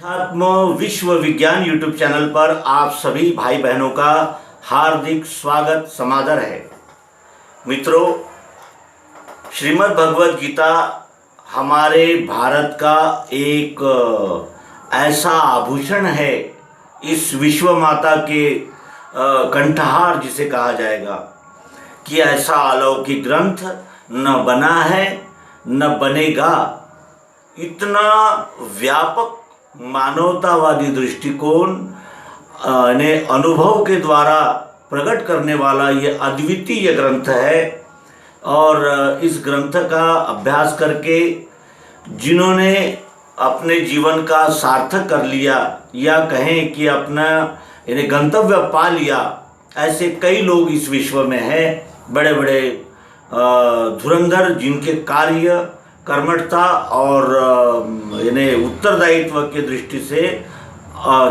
अध्यात्म विश्व विज्ञान यूट्यूब चैनल पर आप सभी भाई बहनों का हार्दिक स्वागत समादर है। मित्रों, श्रीमद् भगवद गीता हमारे भारत का एक ऐसा आभूषण है, इस विश्व माता के कंठहार जिसे कहा जाएगा, कि ऐसा अलौकिक ग्रंथ न बना है न बनेगा। इतना व्यापक मानवतावादी दृष्टिकोण ने अनुभव के द्वारा प्रकट करने वाला ये अद्वितीय ग्रंथ है। और इस ग्रंथ का अभ्यास करके जिन्होंने अपने जीवन का सार्थक कर लिया, या कहें कि अपना इन्हें गंतव्य पा लिया, ऐसे कई लोग इस विश्व में हैं। बड़े बड़े धुरंधर जिनके कार्य, कर्मठता और इन्हें उत्तरदायित्व की दृष्टि से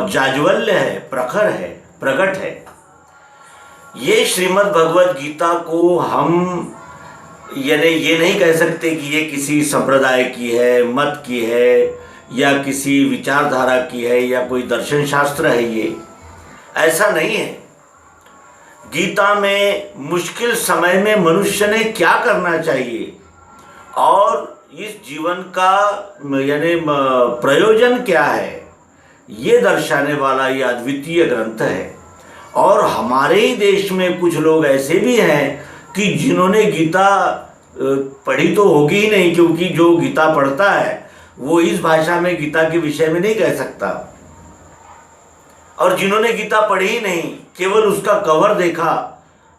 जाज्वल्य है, प्रखर है, प्रकट है। ये श्रीमद् भगवद गीता को हम ये नहीं कह सकते कि ये किसी संप्रदाय की है, मत की है, या किसी विचारधारा की है, या कोई दर्शन शास्त्र है। ये ऐसा नहीं है। गीता में मुश्किल समय में मनुष्य ने क्या करना चाहिए और इस जीवन का यानी प्रयोजन क्या है, ये दर्शाने वाला ये अद्वितीय ग्रंथ है। और हमारे ही देश में कुछ लोग ऐसे भी हैं कि जिन्होंने गीता पढ़ी तो होगी ही नहीं, क्योंकि जो गीता पढ़ता है वो इस भाषा में गीता के विषय में नहीं कह सकता। और जिन्होंने गीता पढ़ी ही नहीं, केवल उसका कवर देखा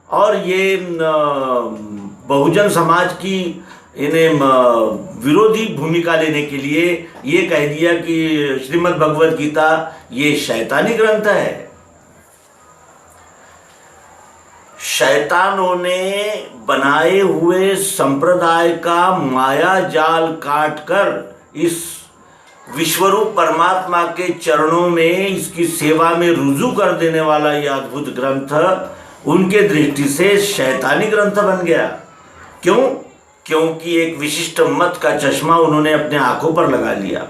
और ये बहुजन समाज की इन्हें विरोधी भूमिका लेने के लिए ये कह दिया कि श्रीमद् भगवद गीता ये शैतानी ग्रंथ है। शैतानों ने बनाए हुए संप्रदाय का माया जाल काटकर इस विश्वरूप परमात्मा के चरणों में इसकी सेवा में रुजू कर देने वाला यह अद्भुत ग्रंथ उनके दृष्टि से शैतानी ग्रंथ बन गया। क्यों? क्योंकि एक विशिष्ट मत का चश्मा उन्होंने अपने आंखों पर लगा लिया।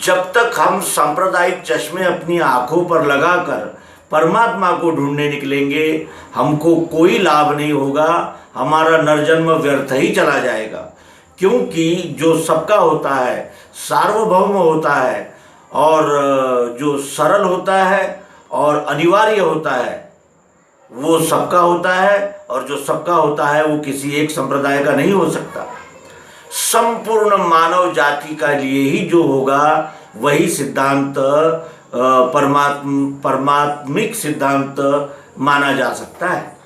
जब तक हम सांप्रदायिक चश्मे अपनी आंखों पर लगाकर परमात्मा को ढूंढने निकलेंगे, हमको कोई लाभ नहीं होगा, हमारा नरजन्म व्यर्थ ही चला जाएगा। क्योंकि जो सबका होता है, सार्वभौम होता है, और जो सरल होता है और अनिवार्य होता है, वो सबका होता है। और जो सबका होता है वो किसी एक संप्रदाय का नहीं हो सकता। संपूर्ण मानव जाति का लिए ही जो होगा वही सिद्धांत परमात्मिक सिद्धांत माना जा सकता है।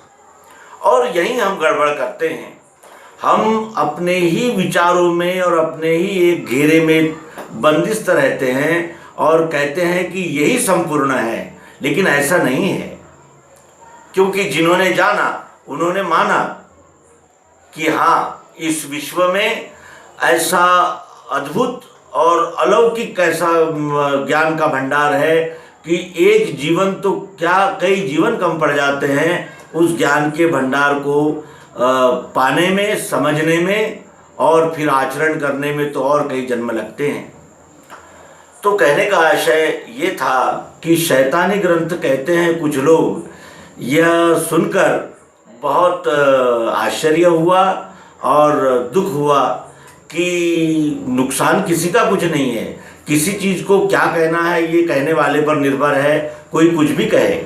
और यही हम गड़बड़ करते हैं। हम अपने ही विचारों में और अपने ही एक घेरे में बंदिस्त रहते हैं और कहते हैं कि यही संपूर्ण है, लेकिन ऐसा नहीं है। क्योंकि जिन्होंने जाना उन्होंने माना कि हाँ, इस विश्व में ऐसा अद्भुत और अलौकिक ऐसा ज्ञान का भंडार है कि एक जीवन तो क्या कई जीवन कम पड़ जाते हैं उस ज्ञान के भंडार को पाने में, समझने में, और फिर आचरण करने में तो और कई जन्म लगते हैं। तो कहने का आशय ये था कि शैतानी ग्रंथ कहते हैं कुछ लोग। यह सुनकर बहुत आश्चर्य हुआ और दुख हुआ कि नुकसान किसी का कुछ नहीं है। किसी चीज़ को क्या कहना है ये कहने वाले पर निर्भर है, कोई कुछ भी कहे।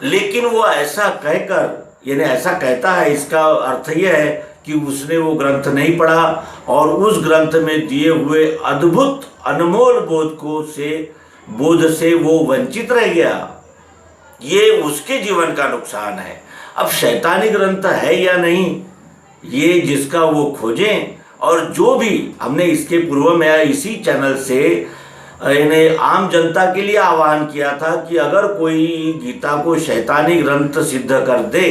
लेकिन वो ऐसा कहकर यानी ऐसा कहता है, इसका अर्थ यह है कि उसने वो ग्रंथ नहीं पढ़ा और उस ग्रंथ में दिए हुए अद्भुत अनमोल बोध से वो वंचित रह गया। ये उसके जीवन का नुकसान है। अब शैतानी ग्रंथ है या नहीं, ये जिसका वो खोजें। और जो भी हमने इसके पूर्व में इसी चैनल से इन्हें आम जनता के लिए आह्वान किया था कि अगर कोई गीता को शैतानी ग्रंथ सिद्ध कर दे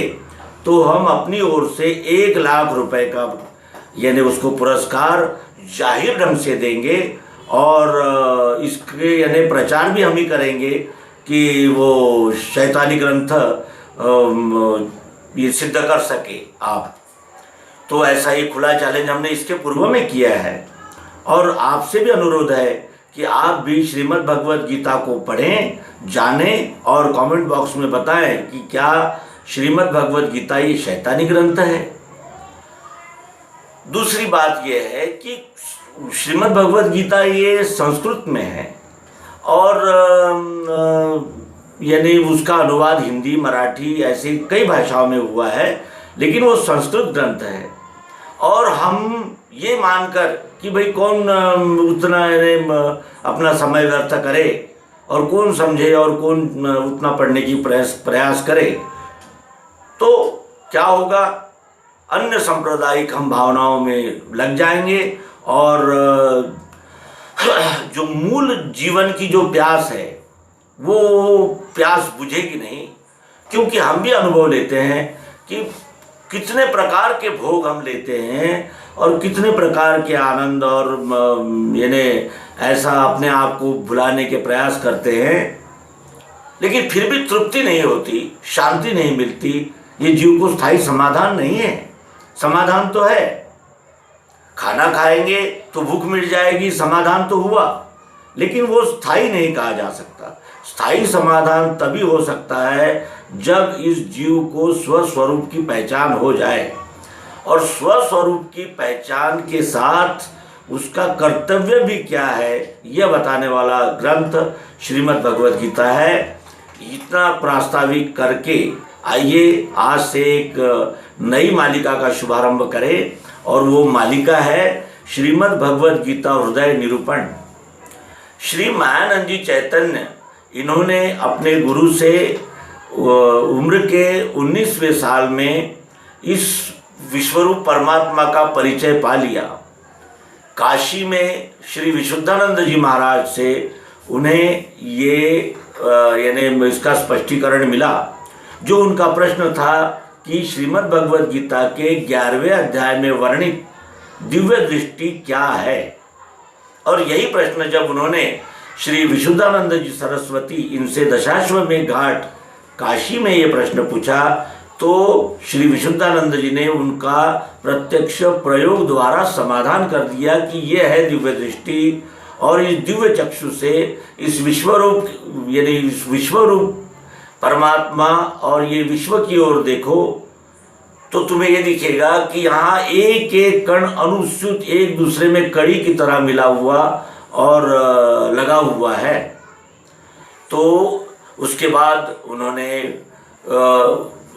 तो हम अपनी ओर से 1 लाख रुपए का यानी उसको पुरस्कार जाहिर ढंग से देंगे। और इसके यानी प्रचार भी हम ही करेंगे कि वो शैतानी ग्रंथ ये सिद्ध कर सके आप। तो ऐसा ही खुला चैलेंज हमने इसके पूर्व में किया है। और आपसे भी अनुरोध है कि आप भी श्रीमद् भगवद गीता को पढ़ें, जानें और कमेंट बॉक्स में बताएं कि क्या श्रीमद् भगवद गीता ये शैतानी ग्रंथ है। दूसरी बात यह है कि श्रीमद् भगवद गीता ये संस्कृत में है और यानी उसका अनुवाद हिंदी, मराठी ऐसी कई भाषाओं में हुआ है, लेकिन वो संस्कृत ग्रंथ है। और हम ये मानकर कि भाई कौन उतना अपना समय व्यर्थ करे और कौन समझे और कौन उतना पढ़ने की प्रयास करे, तो क्या होगा, अन्य सांप्रदायिक हम भावनाओं में लग जाएंगे और जो मूल जीवन की जो प्यास है वो प्यास बुझेगी नहीं। क्योंकि हम भी अनुभव लेते हैं कि कितने प्रकार के भोग हम लेते हैं और कितने प्रकार के आनंद और यानी ऐसा अपने आप को भुलाने के प्रयास करते हैं, लेकिन फिर भी तृप्ति नहीं होती, शांति नहीं मिलती। ये जीव को स्थायी समाधान नहीं है। समाधान तो है, खाना खाएंगे तो भूख मिट जाएगी, समाधान तो हुआ, लेकिन वो स्थायी नहीं कहा जा सकता। स्थायी समाधान तभी हो सकता है जब इस जीव को स्वस्वरूप की पहचान हो जाए, और स्वस्वरूप की पहचान के साथ उसका कर्तव्य भी क्या है यह बताने वाला ग्रंथ श्रीमद् भगवद गीता है। इतना प्रास्ताविक करके आइए आज से एक नई मालिका का शुभारंभ करें, और वो मालिका है श्रीमद् भगवद गीता हृदय निरूपण। श्री मायानंद जी चैतन्य, इन्होंने अपने गुरु से उम्र के 19वें साल में इस विश्वरूप परमात्मा का परिचय पा लिया। काशी में श्री विशुद्धानंद जी महाराज से उन्हें ये यानी इसका स्पष्टीकरण मिला। जो उनका प्रश्न था कि श्रीमद् भगवद गीता के 11वें अध्याय में वर्णित दिव्य दृष्टि क्या है, और यही प्रश्न जब उन्होंने श्री विशुद्धानंद जी सरस्वती इनसे दशाश्वमेध घाट काशी में ये प्रश्न पूछा, तो श्री विशुद्धानंद जी ने उनका प्रत्यक्ष प्रयोग द्वारा समाधान कर दिया कि यह है दिव्य दृष्टि, और इस दिव्य चक्षु से इस विश्वरूप यानी इस विश्वरूप परमात्मा और ये विश्व की ओर देखो तो तुम्हें ये दिखेगा कि यहाँ एक एक कण अनुस्यूत एक दूसरे में कड़ी की तरह मिला हुआ और लगा हुआ है। तो उसके बाद उन्होंने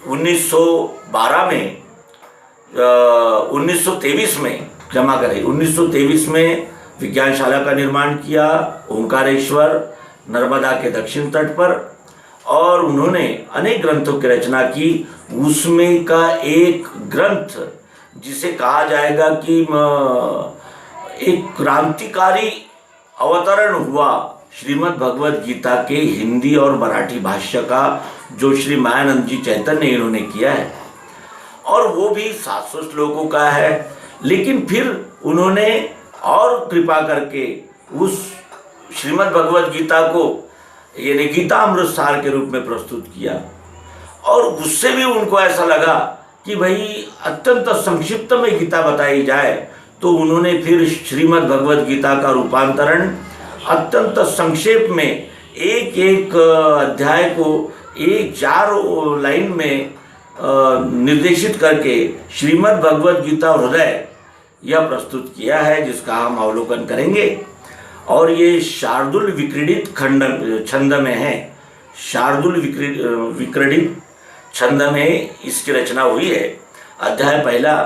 1923 में क्षमा करें 1923 में विज्ञानशाला का निर्माण किया ओंकारेश्वर नर्मदा के दक्षिण तट पर, और उन्होंने अनेक ग्रंथों की रचना की। उसमें का एक ग्रंथ जिसे कहा जाएगा कि एक क्रांतिकारी अवतरण हुआ श्रीमद् भगवद गीता के हिंदी और मराठी भाष्य का, जो श्री मायानंद जी चैतन्य इन्होंने किया है, और वो भी 700 श्लोकों का है। लेकिन फिर उन्होंने और कृपा करके उस श्रीमद् भगवद गीता को यानी गीता अमृत सार के रूप में प्रस्तुत किया, और उससे भी उनको ऐसा लगा कि भाई अत्यंत संक्षिप्त में गीता बताई जाए, तो उन्होंने फिर श्रीमद् भगवद गीता का रूपांतरण अत्यंत संक्षेप में एक एक अध्याय को 4 लाइन में निर्देशित करके श्रीमद् भगवद गीता हृदय यह प्रस्तुत किया है, जिसका हम अवलोकन करेंगे। और ये शार्दुल विक्रीडित छंद में है। शार्दुल विक्रीडित छंद में इसकी रचना हुई है। अध्याय पहला।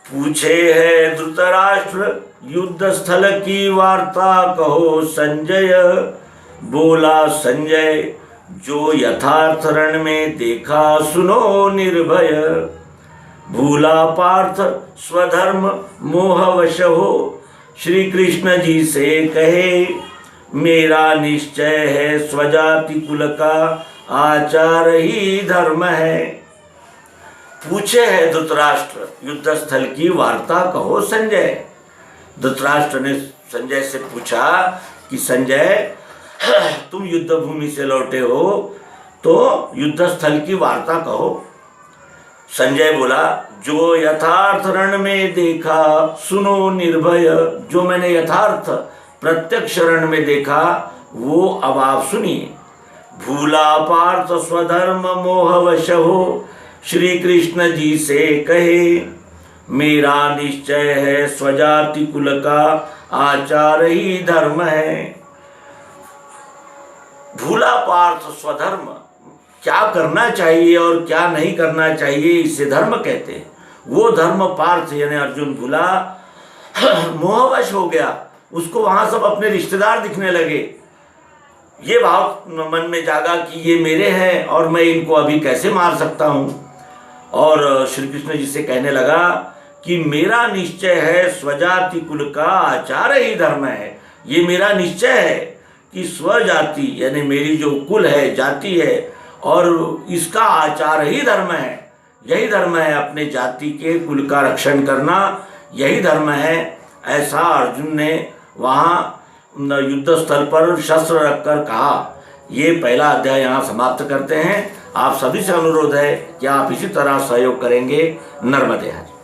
पूछे है धृतराष्ट्र युद्ध स्थल की वार्ता कहो संजय, बोला संजय जो यथार्थ रण में देखा सुनो निर्भय, भूला पार्थ स्वधर्म मोहवश हो, श्री कृष्ण जी से कहे मेरा निश्चय है स्वजाति कुल का आचार ही धर्म है। पूछे है धृतराष्ट्र युद्ध स्थल की वार्ता कहो संजय। धृतराष्ट्र ने संजय से पूछा कि संजय तुम युद्ध भूमि से लौटे हो तो युद्ध स्थल की वार्ता कहो। संजय बोला जो यथार्थ रण में देखा सुनो निर्भय, जो मैंने यथार्थ प्रत्यक्ष शरण में देखा वो अब आप सुनिए। भूला पार्थ स्वधर्म मोहवश हो, श्री कृष्ण जी से कहे, मेरा निश्चय है स्वजाति कुल का आचार ही धर्म है। भूला पार्थ स्वधर्म, क्या करना चाहिए और क्या नहीं करना चाहिए इसे धर्म कहते हैं। वो धर्म पार्थ यानी अर्जुन भूला, मोहवश हो गया, उसको वहां सब अपने रिश्तेदार दिखने लगे। ये भाव मन में जागा कि ये मेरे हैं और मैं इनको अभी कैसे मार सकता हूँ। और श्री कृष्ण जी से कहने लगा कि मेरा निश्चय है स्वजाति कुल का आचार ही धर्म है। ये मेरा निश्चय है कि स्वजाति यानी मेरी जो कुल है, जाति है, और इसका आचार ही धर्म है। यही धर्म है अपने जाति के कुल का रक्षण करना, यही धर्म है। ऐसा अर्जुन ने वहाँ युद्ध स्थल पर शस्त्र रखकर कहा। ये पहला अध्याय यहाँ समाप्त करते हैं। आप सभी से अनुरोध है कि आप इसी तरह सहयोग करेंगे। नर्मदे हरि।